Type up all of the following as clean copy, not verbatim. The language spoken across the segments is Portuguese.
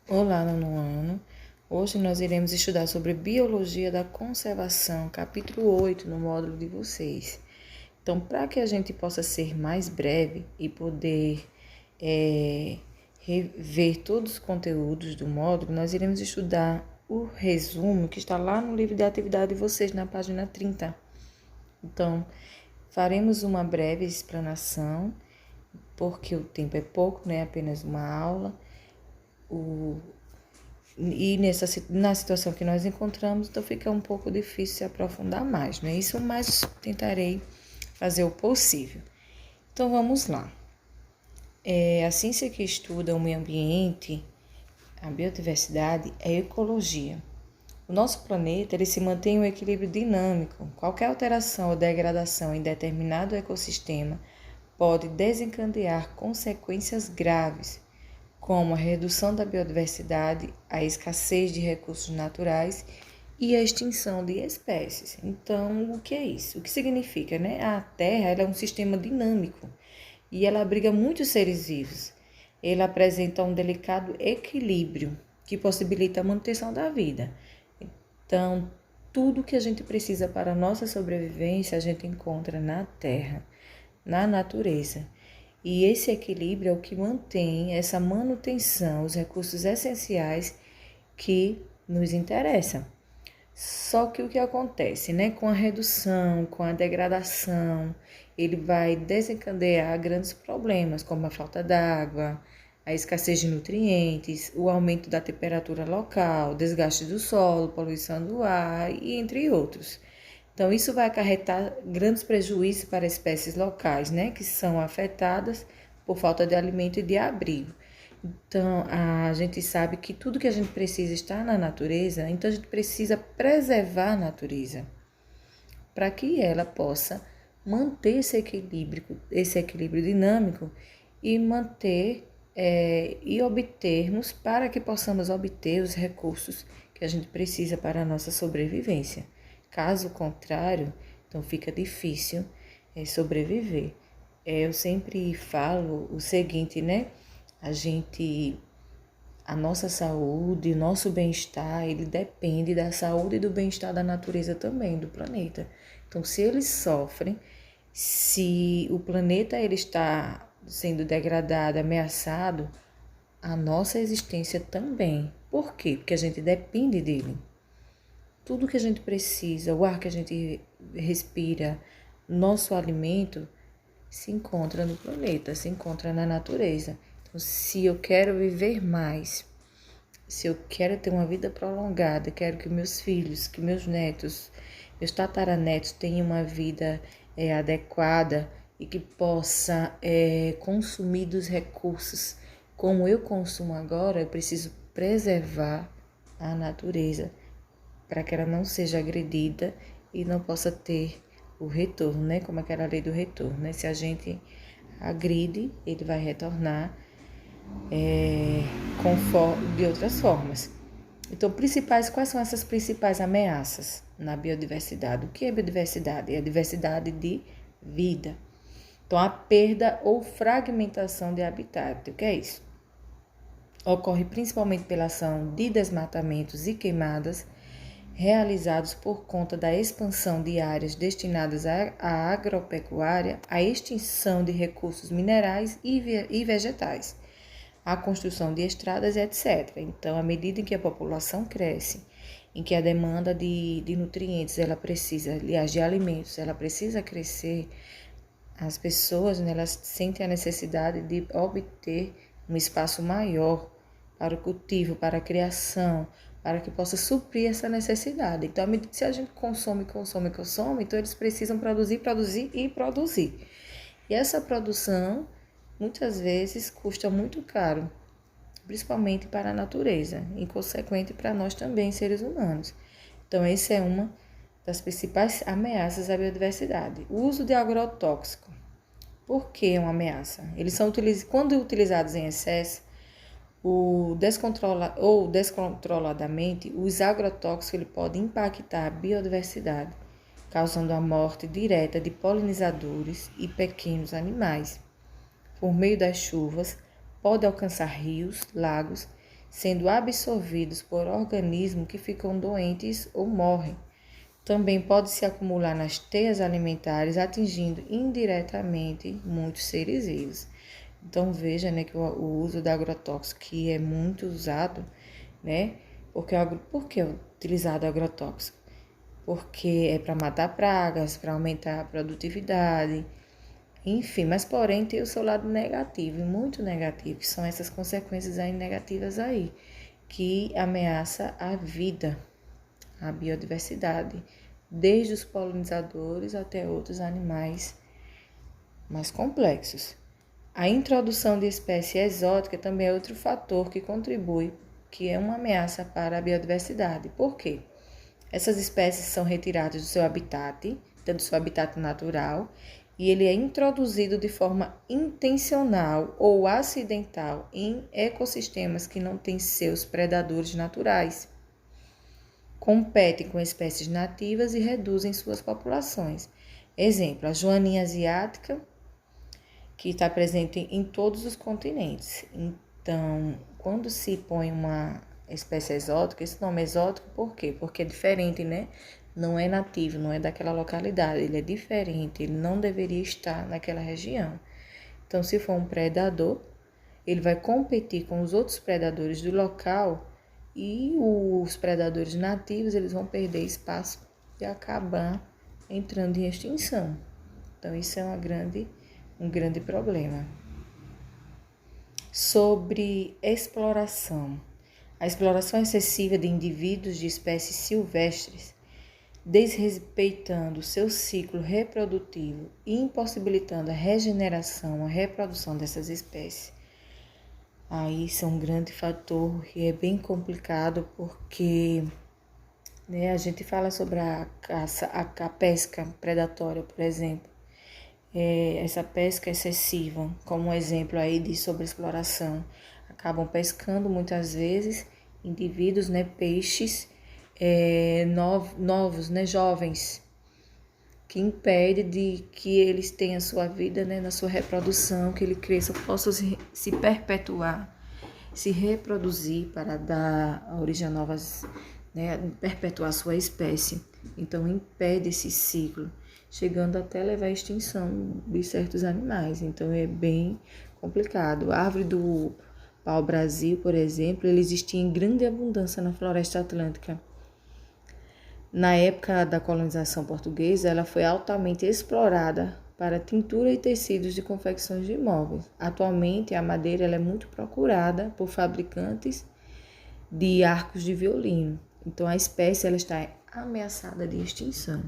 Olá, nono ano. Hoje nós iremos estudar sobre Biologia da Conservação, capítulo 8, no módulo de vocês. Então, para que a gente possa ser mais breve e poder rever todos os conteúdos do módulo, nós iremos estudar o resumo que está lá no livro de atividade de vocês, na página 30. Então, faremos uma breve explanação, porque o tempo é pouco, né? Apenas uma aula. E na situação que nós encontramos, então fica um pouco difícil se aprofundar mais, não é isso? Mas tentarei fazer o possível. Então vamos lá. A ciência que estuda o meio ambiente, a biodiversidade, é a ecologia. O nosso planeta ele se mantém em um equilíbrio dinâmico. Qualquer alteração ou degradação em determinado ecossistema pode desencadear consequências graves, como a redução da biodiversidade, a escassez de recursos naturais e a extinção de espécies. Então, o que é isso? O que significa, né? A Terra ela é um sistema dinâmico e ela abriga muitos seres vivos. Ela apresenta um delicado equilíbrio que possibilita a manutenção da vida. Então, tudo que a gente precisa para a nossa sobrevivência, a gente encontra na Terra, na natureza. E esse equilíbrio é o que mantém essa manutenção, os recursos essenciais que nos interessam. Só que o que acontece, né? Com a redução, com a degradação, ele vai desencadear grandes problemas, como a falta d'água, a escassez de nutrientes, o aumento da temperatura local, desgaste do solo, poluição do ar e entre outros. Então, isso vai acarretar grandes prejuízos para espécies locais, né, que são afetadas por falta de alimento e de abrigo. Então, a gente sabe que tudo que a gente precisa está na natureza, então a gente precisa preservar a natureza para que ela possa manter esse equilíbrio dinâmico e manter e obtermos, para que possamos obter os recursos que a gente precisa para a nossa sobrevivência. Caso contrário, então fica difícil sobreviver. Eu sempre falo o seguinte, né? A nossa saúde, o nosso bem-estar, ele depende da saúde e do bem-estar da natureza também, do planeta. Então, se eles sofrem, se o planeta ele está sendo degradado, ameaçado, a nossa existência também. Por quê? Porque a gente depende dele. Tudo que a gente precisa, o ar que a gente respira, nosso alimento, se encontra no planeta, se encontra na natureza. Então, se eu quero viver mais, se eu quero ter uma vida prolongada, quero que meus filhos, que meus netos, meus tataranetos tenham uma vida adequada e que possa consumir dos recursos como eu consumo agora, eu preciso preservar a natureza para que ela não seja agredida e não possa ter o retorno, né? Como aquela lei do retorno, né? Se a gente agride, ele vai retornar de outras formas. Então, quais são essas principais ameaças na biodiversidade? O que é biodiversidade? É a diversidade de vida. Então, a perda ou fragmentação de habitat. O que é isso? Ocorre principalmente pela ação de desmatamentos e queimadas realizados por conta da expansão de áreas destinadas à agropecuária, à extinção de recursos minerais e vegetais, à construção de estradas, etc. Então, à medida em que a população cresce, em que a demanda de nutrientes, ela precisa, aliás, de alimentos, ela precisa crescer, as pessoas, né, elas sentem a necessidade de obter um espaço maior para o cultivo, para a criação, para que possa suprir essa necessidade. Então, se a gente consome, então eles precisam produzir. E essa produção, muitas vezes, custa muito caro, principalmente para a natureza, e consequente para nós também, seres humanos. Então, essa é uma das principais ameaças à biodiversidade. O uso de agrotóxico. Por que é uma ameaça? Eles são quando utilizados em excesso, descontroladamente, os agrotóxicos ele pode impactar a biodiversidade, causando a morte direta de polinizadores e pequenos animais. Por meio das chuvas, pode alcançar rios, lagos, sendo absorvidos por organismos que ficam doentes ou morrem. Também pode se acumular nas teias alimentares, atingindo indiretamente muitos seres vivos. Então veja, né, que o uso da agrotóxico que é muito usado, né? Por que é utilizado agrotóxico? Porque é para matar pragas, para aumentar a produtividade, enfim, mas porém tem o seu lado negativo, muito negativo, que são essas consequências aí negativas aí, que ameaça a vida, a biodiversidade, desde os polinizadores até outros animais mais complexos. A introdução de espécie exótica também é outro fator que contribui, que é uma ameaça para a biodiversidade. Por quê? Essas espécies são retiradas do seu habitat natural, e ele é introduzido de forma intencional ou acidental em ecossistemas que não têm seus predadores naturais. Competem com espécies nativas e reduzem suas populações. Exemplo, a joaninha asiática, que está presente em todos os continentes. Então, quando se põe uma espécie exótica, esse nome é exótico por quê? Porque é diferente, né? Não é nativo, não é daquela localidade, ele é diferente, ele não deveria estar naquela região. Então, se for um predador, ele vai competir com os outros predadores do local e os predadores nativos, eles vão perder espaço e acabar entrando em extinção. Então, isso é um grande problema. Sobre exploração. A exploração excessiva de indivíduos de espécies silvestres, desrespeitando seu ciclo reprodutivo e impossibilitando a regeneração, a reprodução dessas espécies. Aí isso é um grande fator e é bem complicado porque, né, a gente fala sobre a caça, a pesca predatória, por exemplo. Essa pesca excessiva, como um exemplo aí de sobreexploração. Acabam pescando muitas vezes indivíduos, né, peixes novos, né, jovens, que impede de que eles tenham sua vida, né, na sua reprodução, que ele cresça, possa se perpetuar, se reproduzir para dar origem a novas, né, perpetuar sua espécie. Então impede esse ciclo, chegando até levar à extinção de certos animais. Então é bem complicado. A árvore do pau-brasil, por exemplo, ele existia em grande abundância na floresta atlântica. Na época da colonização portuguesa, ela foi altamente explorada para tintura e tecidos de confecções de móveis. Atualmente, a madeira ela é muito procurada por fabricantes de arcos de violino. Então, a espécie ela está ameaçada de extinção.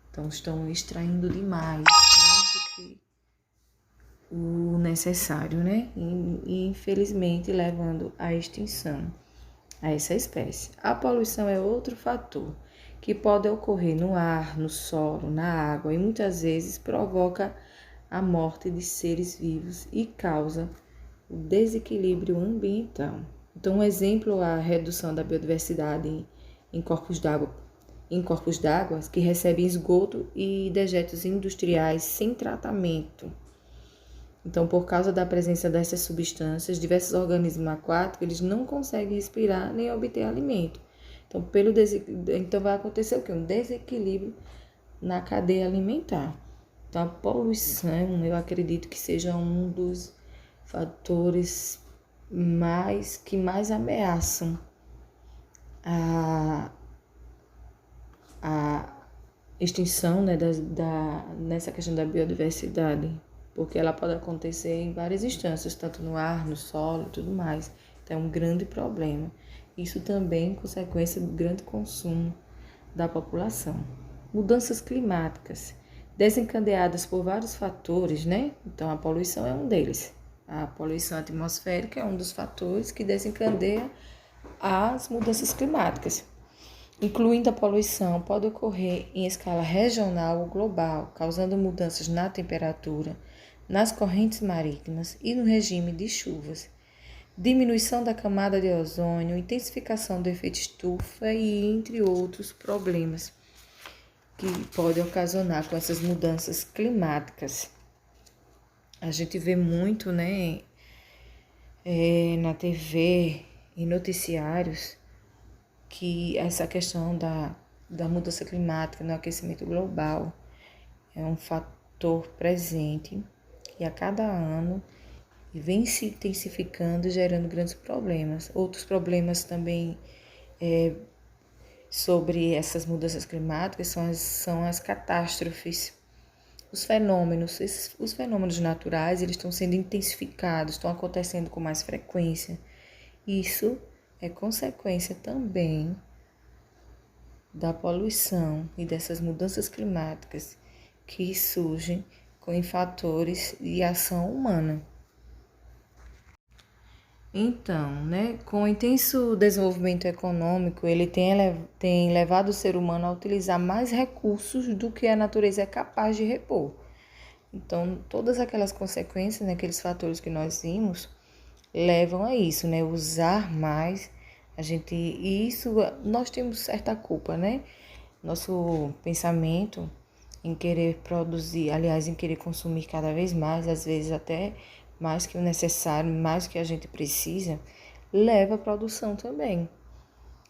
Então, estão extraindo demais, mais do que o necessário, né? E infelizmente, levando à extinção a essa espécie. A poluição é outro fator que pode ocorrer no ar, no solo, na água e muitas vezes provoca a morte de seres vivos e causa o desequilíbrio ambiental. Então, um exemplo é a redução da biodiversidade em corpos d'água que recebem esgoto e dejetos industriais sem tratamento. Então, por causa da presença dessas substâncias, diversos organismos aquáticos eles não conseguem respirar nem obter alimento. Então vai acontecer o quê? Um desequilíbrio na cadeia alimentar. Então, a poluição, eu acredito que seja um dos fatores que mais ameaçam a extinção, né, nessa questão da biodiversidade, porque ela pode acontecer em várias instâncias, tanto no ar, no solo e tudo mais. Então, é um grande problema. Isso também é consequência do grande consumo da população. Mudanças climáticas, desencadeadas por vários fatores, né? Então, a poluição é um deles. A poluição atmosférica é um dos fatores que desencadeia as mudanças climáticas. Incluindo a poluição, pode ocorrer em escala regional ou global, causando mudanças na temperatura, nas correntes marítimas e no regime de chuvas. Diminuição da camada de ozônio, intensificação do efeito estufa e entre outros problemas que podem ocasionar com essas mudanças climáticas. A gente vê muito, né, na TV, em noticiários, que essa questão da mudança climática, no aquecimento global, é um fator presente e a cada ano vem se intensificando, gerando grandes problemas. Outros problemas também sobre essas mudanças climáticas são as catástrofes. Os fenômenos naturais, eles estão sendo intensificados, estão acontecendo com mais frequência. Isso é consequência também da poluição e dessas mudanças climáticas que surgem com fatores de ação humana. Então, com o intenso desenvolvimento econômico, ele tem levado o ser humano a utilizar mais recursos do que a natureza é capaz de repor. Então, todas aquelas consequências, aqueles fatores que nós vimos, levam a isso, usar mais. Nós temos certa culpa, Nosso pensamento em querer produzir, aliás, em querer consumir cada vez mais, às vezes até mais que o necessário, mais do que a gente precisa, leva à produção também.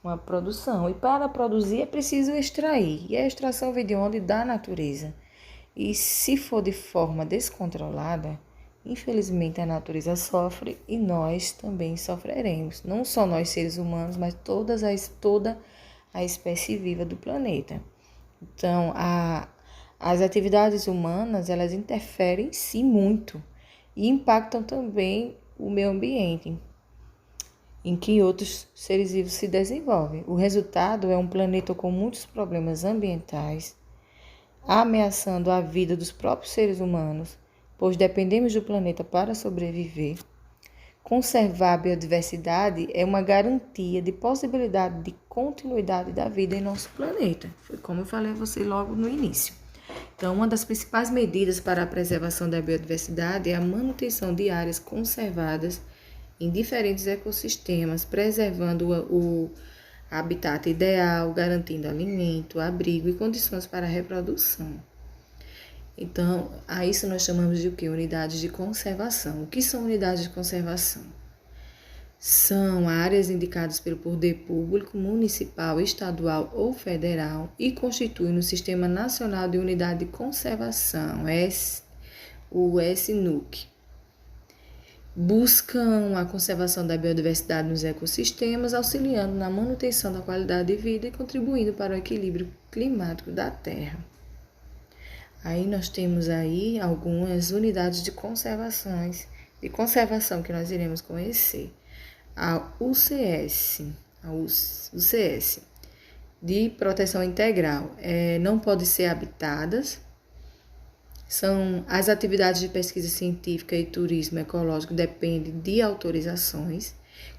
Uma produção. E para produzir é preciso extrair. E a extração vem de onde? Da natureza. E se for de forma descontrolada, infelizmente a natureza sofre e nós também sofreremos. Não só nós seres humanos, mas toda a espécie viva do planeta. Então, as atividades humanas, elas interferem sim muito e impactam também o meio ambiente em que outros seres vivos se desenvolvem. O resultado é um planeta com muitos problemas ambientais, ameaçando a vida dos próprios seres humanos, pois dependemos do planeta para sobreviver. Conservar a biodiversidade é uma garantia de possibilidade de continuidade da vida em nosso planeta. Foi como eu falei a você logo no início. Então, uma das principais medidas para a preservação da biodiversidade é a manutenção de áreas conservadas em diferentes ecossistemas, preservando o habitat ideal, garantindo alimento, abrigo e condições para a reprodução. Então, a isso nós chamamos de o quê? Unidades de conservação. O que são unidades de conservação? São áreas indicadas pelo poder público, municipal, estadual ou federal e constituem no Sistema Nacional de Unidade de Conservação, o SNUC. Buscam a conservação da biodiversidade nos ecossistemas, auxiliando na manutenção da qualidade de vida e contribuindo para o equilíbrio climático da Terra. Aí nós temos aí algumas unidades de conservação que nós iremos conhecer. A UCS, de proteção integral, não pode ser habitadas. São as atividades de pesquisa científica e turismo ecológico dependem de autorizações,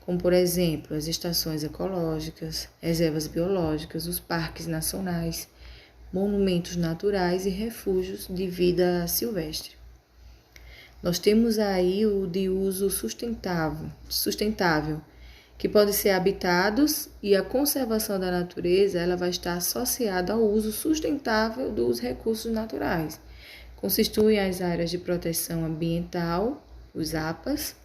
como por exemplo as estações ecológicas, reservas biológicas, os parques nacionais, monumentos naturais e refúgios de vida silvestre. Nós temos aí o de uso sustentável, que pode ser habitados, e a conservação da natureza ela vai estar associada ao uso sustentável dos recursos naturais. Constituem as áreas de proteção ambiental, os APAs,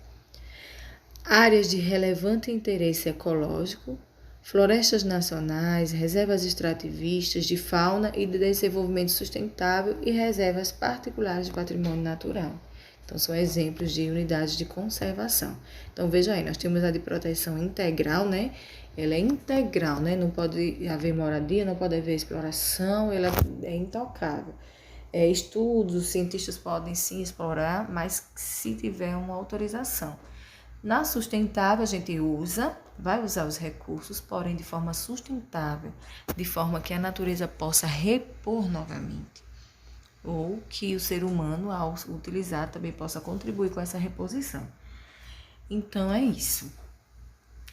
áreas de relevante interesse ecológico, florestas nacionais, reservas extrativistas de fauna e de desenvolvimento sustentável e reservas particulares de patrimônio natural. Então, são exemplos de unidades de conservação. Então, veja aí, nós temos a de proteção integral, Ela é integral, Não pode haver moradia, não pode haver exploração, ela é intocável. Estudos, os cientistas podem sim explorar, mas se tiver uma autorização. Na sustentável, a gente vai usar os recursos, porém de forma sustentável, de forma que a natureza possa repor novamente. Ou que o ser humano, ao utilizar, também possa contribuir com essa reposição. Então, é isso.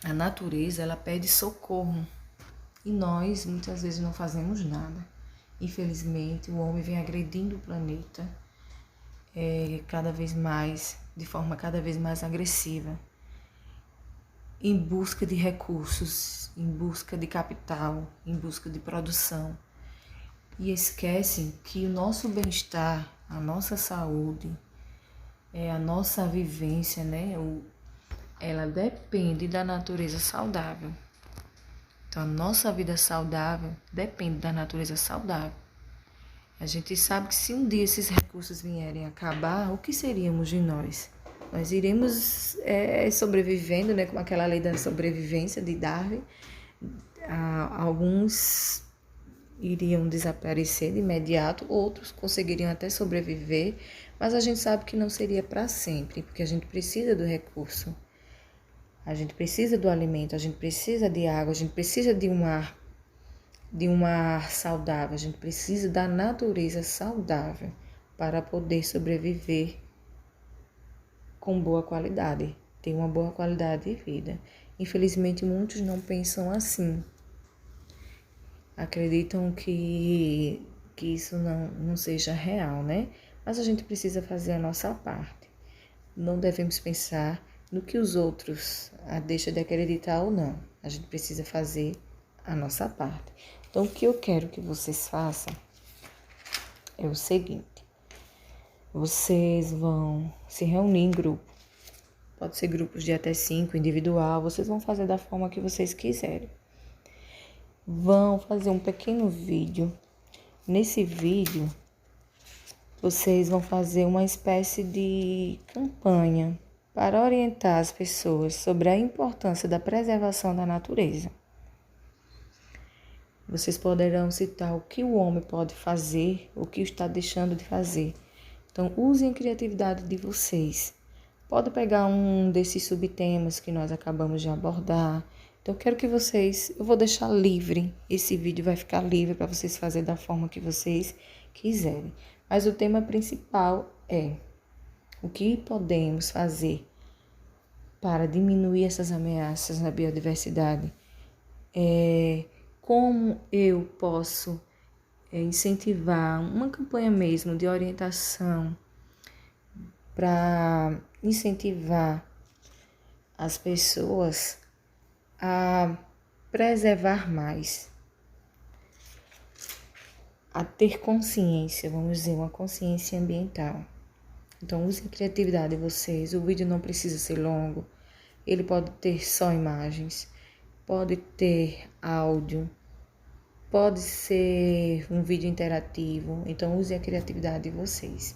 A natureza, ela pede socorro. E nós, muitas vezes, não fazemos nada. Infelizmente, o homem vem agredindo o planeta cada vez mais, de forma cada vez mais agressiva, em busca de recursos, em busca de capital, em busca de produção. E esquecem que o nosso bem-estar, a nossa saúde, a nossa vivência, ela depende da natureza saudável. Então, a nossa vida saudável depende da natureza saudável. A gente sabe que se um dia esses recursos vierem acabar, o que seríamos de nós? Nós iremos sobrevivendo, né, com aquela lei da sobrevivência de Darwin. Alguns iriam desaparecer de imediato, outros conseguiriam até sobreviver, mas a gente sabe que não seria para sempre, porque a gente precisa do recurso. A gente precisa do alimento, a gente precisa de água, a gente precisa de um ar saudável, a gente precisa da natureza saudável para poder sobreviver com boa qualidade, ter uma boa qualidade de vida. Infelizmente, muitos não pensam assim. Acreditam que isso não seja real, né? Mas a gente precisa fazer a nossa parte. Não devemos pensar no que os outros deixam de acreditar ou não. A gente precisa fazer a nossa parte. Então, o que eu quero que vocês façam é o seguinte. Vocês vão se reunir em grupo. Pode ser grupos de até 5, individual. Vocês vão fazer da forma que vocês quiserem. Vão fazer um pequeno vídeo. Nesse vídeo, vocês vão fazer uma espécie de campanha para orientar as pessoas sobre a importância da preservação da natureza. Vocês poderão citar o que o homem pode fazer, o que está deixando de fazer. Então, usem a criatividade de vocês. Pode pegar um desses subtemas que nós acabamos de abordar. Então, eu quero que eu vou deixar livre, esse vídeo vai ficar livre para vocês fazerem da forma que vocês quiserem. Mas o tema principal é o que podemos fazer para diminuir essas ameaças na biodiversidade. Como eu posso incentivar uma campanha mesmo de orientação para incentivar as pessoas a preservar mais, a ter consciência, vamos dizer, uma consciência ambiental. Então, use a criatividade de vocês. O vídeo não precisa ser longo, ele pode ter só imagens, pode ter áudio, pode ser um vídeo interativo. Então, use a criatividade de vocês.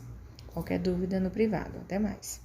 Qualquer dúvida no privado. Até mais.